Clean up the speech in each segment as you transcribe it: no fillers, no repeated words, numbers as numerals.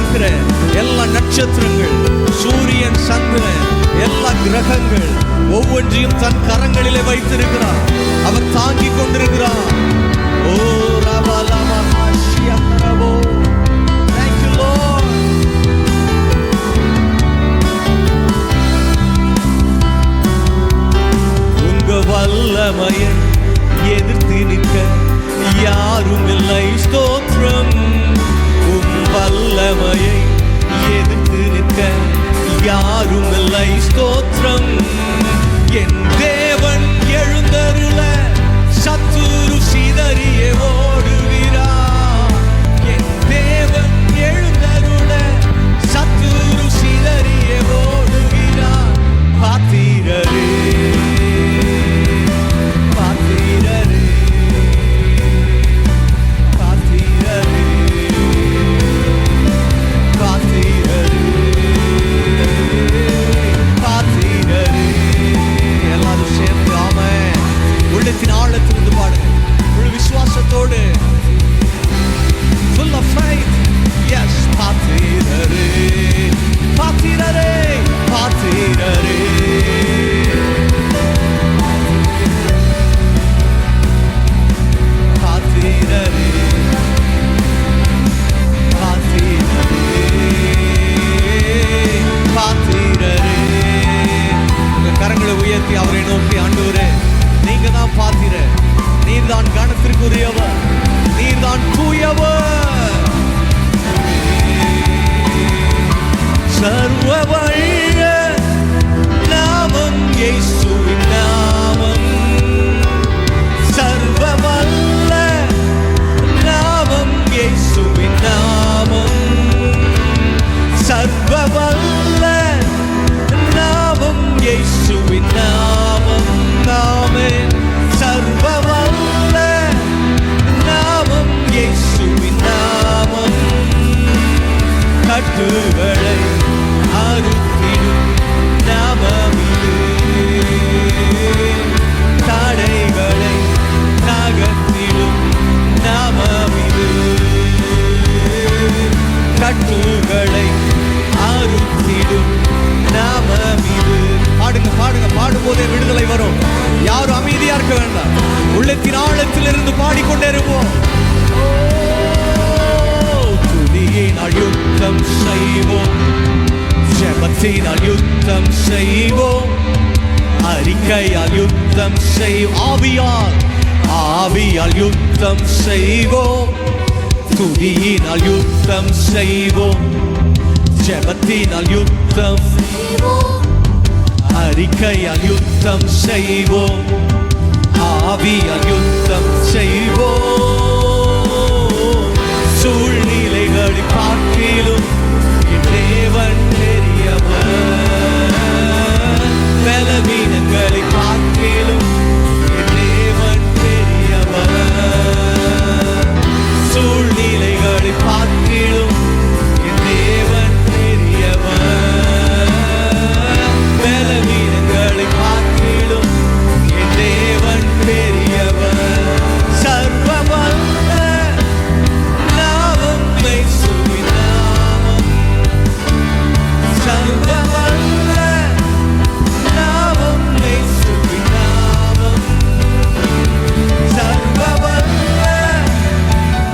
பார்க்கிற எல்லா நட்சத்திரங்கள், சூரியன், சந்திரன், எல்லா கிரகங்கள் ஒவ்வொன்றையும் தன் கரங்களிலே வைத்திருக்கிறார். அவர் தாங்கிக் கொண்டிருக்கிறார். ஓ ரவலமா ஹாஷியரவோ. Thank you Lord. உங்க வல்லமையை எதிர்த்து நிற்க யாரும் இல்லை. ஸ்தோத்திரம். உம் வல்லமையை எதிர்த்து நிற்க யாரும் இல்லை. ஸ்தோத்திரம். என் தேவன் எழுந்தருள சத்துரு சிதறியே ஓடுகிறார். என் தேவன் எழுந்தருள சத்துரு சிதறியே ஓடுகிறார். பாத்திரரே பாத்திரரே பாத்திரரே பாத்திரரே பாத்திரரே. எல்லாரும் சேர்ந்து ஆமென். உள்ளத்தின் ஆழத்திலிருந்து பாடுங்க, முழு விசுவாசத்தோடு. Full of faith. Yes. பாத்திரரே பாத்திரரே பாத்திரரே பாத்திரரே பாத்திரரே. உங்க கரங்களை உயர்த்தி அவரை நோக்கி, ஆண்டவரே நீங்க தான் பாத்திரர், நீர் தான் கனத்திற்குரியவர், நீர் தான் தூயவர். சர்வ வல்ல நாமம் இயேசுவின் நாமம். சர்வ வல்ல நாமம் இயேசுவின் நாமம். சர்வ வல்ல நாமம் இயேசுவின் நாமம். ஆமென். சர்வ வல்ல நாமம் இயேசுவின் நாமம். கட்டுகளை அறுத்திடும் நாமம் இது. தடைகளை நகர்த்திடும் நாமம் இது. கட்டுகளை அறுத்திடும் நாமம் இது. பாடுங்க பாடுங்க. பாடும்போதே விடுதலை வரும். யாரும் அமைதியா இருக்க வேண்டாம். உள்ளத்தின் ஆழத்திலிருந்து பாடிக்கொண்டே இருப்போம். துதியினால் யுத்தம் செய்வோம், ஜெபத்தினால் யுத்தம் செய்வோம், அறிக்கையால் யுத்தம் செய்வோம், ஆவியால் யுத்தம் செய்வோம். துதியினால் யுத்தம் செய்வோம், ஜெபத்தினால் யுத்தம் செய்வோம், அறிக்கையால் யுத்தம் செய்வோம், ஆவியால் யுத்தம் செய்வோம். சூழ்நிலைகளை பார்க்கிலும் என் தேவன் பெரியவர். பலவீனங்களை பார்க்கிலும் என் தேவன் பெரியவர். சூழ்நிலைகளை பார்க்கிலும் என் தேவன் பெரியவர். பலவீனங்களை பார்க்கிலும் என் தேவன் பெரியவர். சர்வ வல்ல நாமம் இயேசுவின் நாமம். சர்வ வல்ல நாமம் இயேசுவின் நாமம். சர்வ வல்ல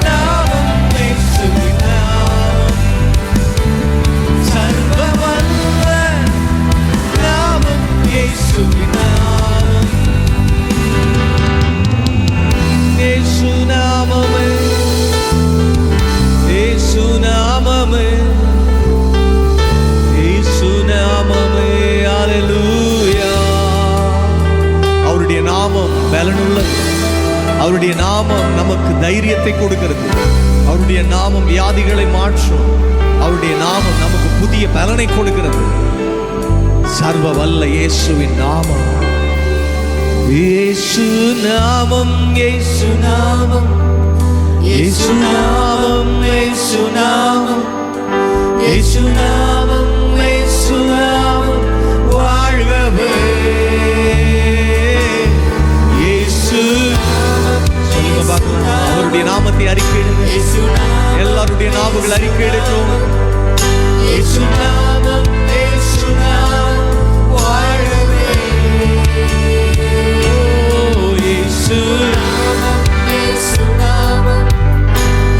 நாமம் இயேசுவின் நாமம். சர்வ வல்ல நாமம் இயேசுவின் நாமம். இயேசு நாமமே, இயேசு நாமமே, இயேசு நாமமே. ஹல்லேலூயா. அவருடைய நாமம் பலனுள்ளது. அவருடைய நாமம் நமக்கு தைரியத்தை கொடுக்கிறது. அவருடைய நாமம் வியாதிகளை மாற்றும். அவருடைய நாமம் நமக்கு புதிய பலனை கொடுக்கிறது. சர்வ வல்ல இயேசுவின் நாமம். இயேசு நாமம், இயேசு நாமம், இயேசு நாமம், இயேசு நாமம், இயேசு நாமம், இயேசு நாமம் வாழ்கவே. இயேசு சொல்லுங்க பார்க்கலாம். அவருடைய நாமத்தை அறிக்கையிடுங்க. எல்லாருடைய நாமங்கள் அறிக்கையிடட்டும். இயேசு நாமம் இயேசு நாமம் வாழவே. ஓ இயேசு நாமம் இயேசு நாமம்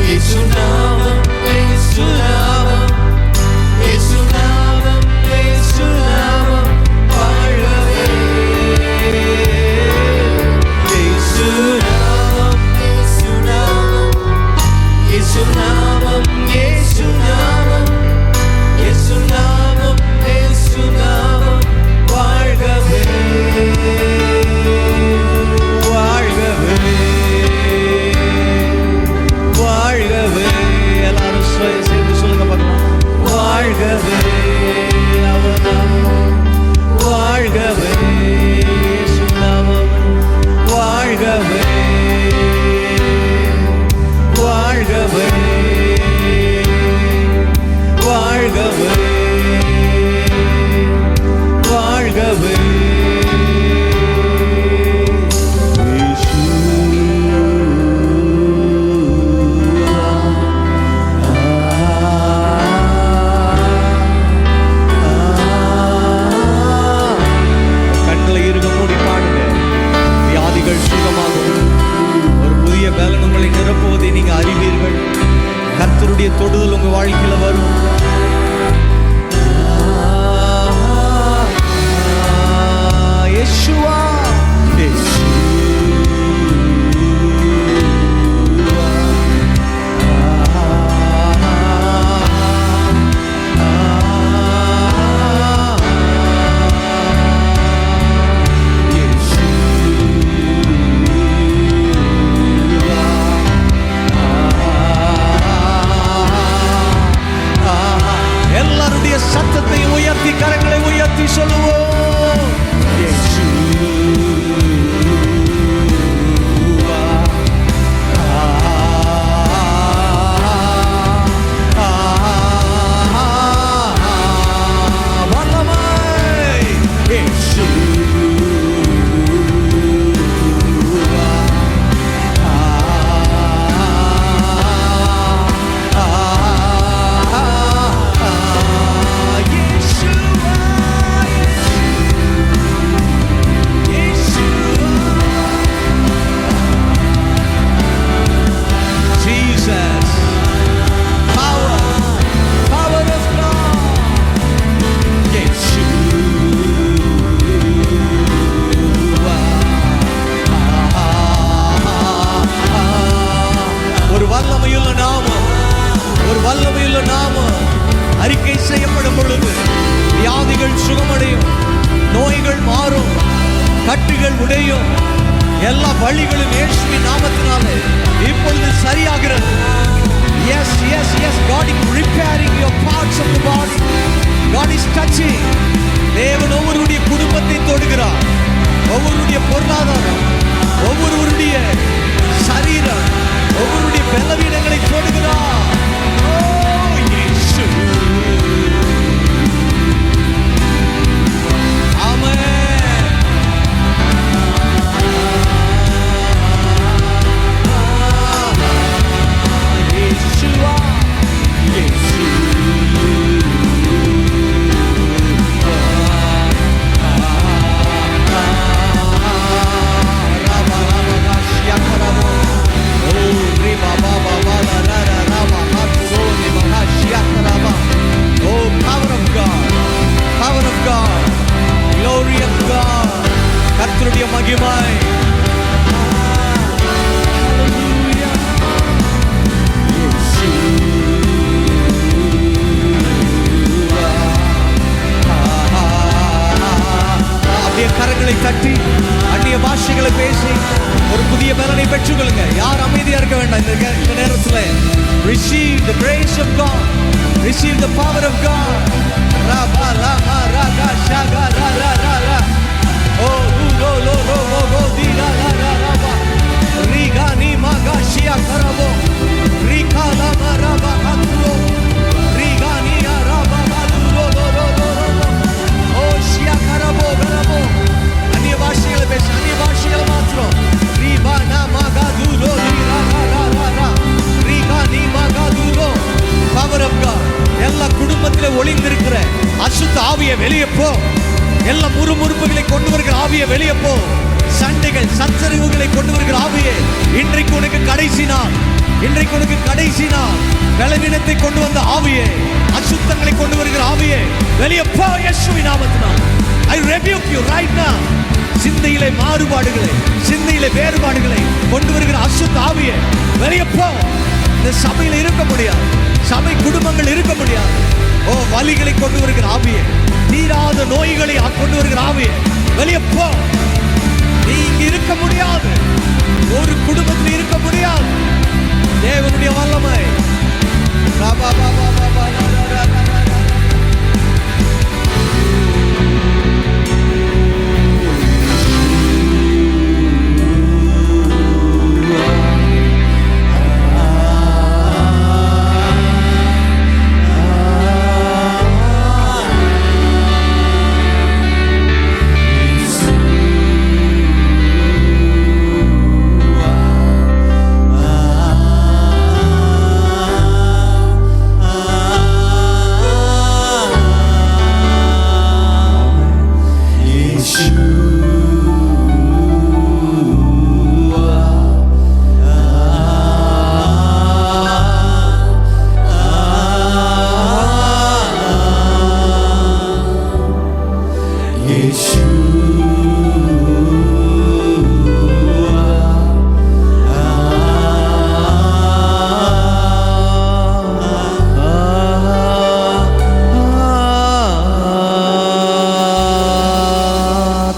இயேசு நாமம் இயேசு நாமம் இயேசு நாமம் இயேசு நாமம் வாழவே. இயேசு நாமம் இயேசு நாமம் இயேசு நாமம் இயேசு நாமம் இயேசு நாமம் இயேசு நாமம் வாழ்கவே வாழ்கவே வாழ்கவே. எல்லாரும் சேர்ந்து சொல்லுங்க பார்க்கலாம். வாழ்கவே அவர் நாமம் வாழ்கவே இயேசு நாமம் வாழ்கவே வாழ்கவே வாழ்கவே வாழ்கவே. கண்களை இருக மூடி பாடுங்க. வியாதிகள் சுகமாகும். ஒரு புதிய பலன் உங்களை நிரப்புவதை நீங்க அறிவீர்கள். கர்த்தருடைய தொடுதல் உங்க வாழ்க்கையில வரும். யேசுவா எல்லாருடைய சத்தத்தை உயர்த்தி கரங்களை உயர்த்தி சொல்லுவோம். அறிக்கை செய்யப்படும் பொழுது வியாதிகள் சுகமடையும், நோய்கள் மாறும், கட்டுகள் உடையும், எல்லா வழிகளும் இயேசுவின் நாமத்தினாலே இப்பொழுது சரியாகிறது. Yes, yes, yes. God is repairing your parts of the body. God is touching. தேவன் ஒவ்வொருடைய குடும்பத்தை தொடுகிறார். ஒவ்வொருடைய பொருளாதாரம், ஒவ்வொருவருடைய சரீரம், ஒவ்வொருடைய பலவீனங்களை தொடுகிறார். கர்த்தருடைய மகிமை. அப்படியே கரங்களை தட்டி அந்நிய பாஷைகளை பேசி ஒரு புதிய பலனை பெற்றுக்கொள்ளுங்க. யார் அமைதியா இருக்க வேண்டாம் இந்த நேரத்தில். Receive the grace of God. Receive the power of God. Raba lama raga shaga ra ra ra ra. Oh lo lo lo lo lo di ra ra ra ra ba. Riga ni maga shia karabo. Rika lama raba hatlo. Riga ni araba hatlo lo lo lo lo. Oh shia karabo karabo. Ani bashiyal besh ani bashiyal matro. Riba na maga duro di ra ra ra ra ra. Riga ni maga duro. Power of God. எல்லா குடும்பத்திலே ஒளி வருகிற அசுத்த ஆவியை வெளியே போ. எல்லா முறுமுறுப்புகளை கொண்டு வருகிற ஆவியை வெளியே போ. சண்டைகள் சச்சரவுகளை கொண்டு வருகிற ஆவியே, இன்றைக்கு உனக்கு கடைசி நாள். இன்றைக்கு உனக்கு கடைசி நாள். பலவீனத்தை கொண்டு வந்த ஆவியே, அசுத்தங்களை கொண்டு வருகிற ஆவியே, வெளியே போ இயேசுவின் நாமத்தினால். I rebuke you right now. சிந்தையிலே மாறுபாடுகளை, சிந்தையிலே வேறுபாடுகளை கொண்டு வருகிற அசுத்த ஆவியே, வெளியே போ. இந்த சபையில் இருக்க முடியாது, சபை குடும்பங்கள் இருக்க முடியாது. ஓ, வலிகளை கொண்டு வருகிற ஆவியே, தீராத நோய்களை கொண்டு வருகிற ஆவியே, வெளியே போ. நீ இங்க இருக்க முடியாது, ஒரு குடும்பத்தில் இருக்க முடியாது. தேவனுடைய வல்லமை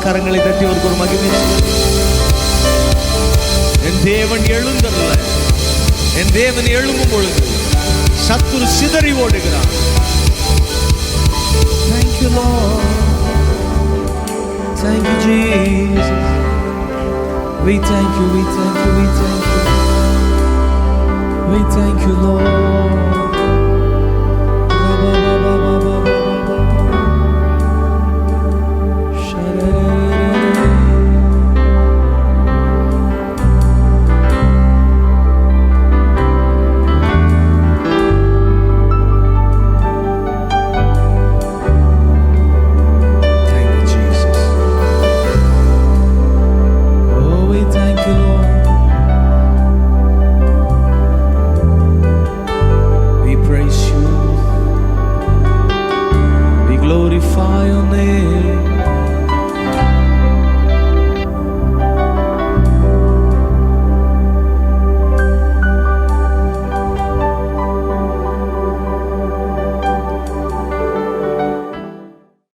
கரங்களை தட்டி ஒரு மகிமை. என் தேவன் எழுந்தருள, என் தேவன் எழும்பும் பொழுது சத்துரு சிதறி ஓடுகிறான். Thank you Lord, thank you Jesus, we thank you, we thank you, we thank you, we thank you Lord. Glorify your name.